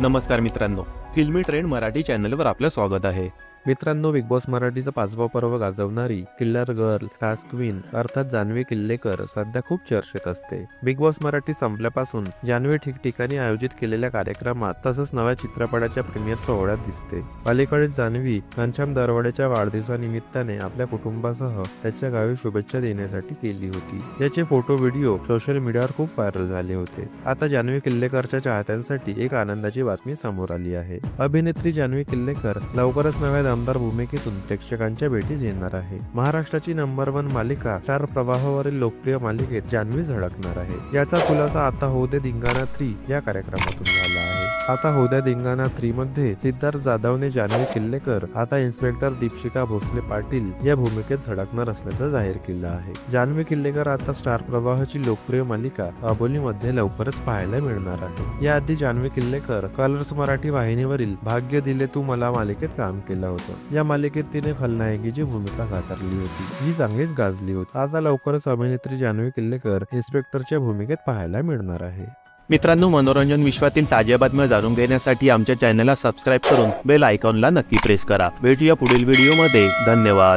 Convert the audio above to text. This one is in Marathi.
नमस्कार मित्रांनो, फिल्मी ट्रेंड मराठी चॅनलवर आपलं स्वागत आहे। मित्रांनो, बिग बॉस मराठीचा 5वा पर्व गाजवणारी किल्लर गर्ल टास्क क्वीन अर्थात जान्हवी किल्लेकर सध्या खूप चर्चेत असते। बिग बॉस मराठी संपल्यापासून जान्हवी ठिकठिकाणी आयोजित केलेल्या कार्यक्रमात तसंच नव्या चित्रपटाच्या प्रीमियर सोहळ्यात दिसते। अलीकडेच जान्हवी घनश्याम दरवडेच्या वाढदिवसानिमित्ताने आपल्या कुटुंबासह त्याच्या गावी शुभेच्छा देण्यासाठी गेली होती। याचे फोटो व्हिडिओ सोशल मीडियावर खूप व्हायरल झाले होते। आता जान्हवी किल्लेकरच्या चाहत्यांसाठी एक आनंदाची बातमी समोर आली आहे। अभिनेत्री जान्हवी किल्लेकर लवकरच नव्या दमदार भूमिकेतून प्रेक्षकांच्या भेटीस येणार आहे। महाराष्ट्राची नंबर 1 मालिका स्टार प्रवाहावरील लोकप्रिय मालिकेत जान्हवी झळकणार आहे। याचा खुलासा आता हो दे धिंगाणा 3 या कार्यक्रमातून झाला आहे। आता हो दे धिंगाणा 3 मध्ये सिद्धार्थ जाधवने जान्हवी किल्लेकर आता इन्स्पेक्टर दीपशिका भोसले पाटील या भूमिकेत झळकणार असल्याचं जाहीर केलं आहे। जान्हवी किल्लेकर आता स्टार प्रवाहाची लोकप्रिय मालिका अबोलीमध्ये लवकरच पाहायला मिळणार आहे। याआधी जान्हवी किल्लेकर कलर्स मराठी वाहिनीवरील भाग्य दिले तू मला मालिकेत काम केलं होतं। या मालिकेत तिने खलनायकीची भूमिका साकारली होती, जी चांगलीच गाजली होती। आता लवकरच अभिनेत्री जान्हवी किल्लेकर इन्स्पेक्टरच्या भूमिकेत पाहायला मिळणार आहे। मित्रांनो, मनोरंजन विश्वातील ताज्या बातम्या जाणून घेण्यासाठी आमच्या चॅनलला सबस्क्राईब करून बेल आयकॉनला नक्की प्रेस करा। भेटूया पुढील व्हिडिओमध्ये। धन्यवाद।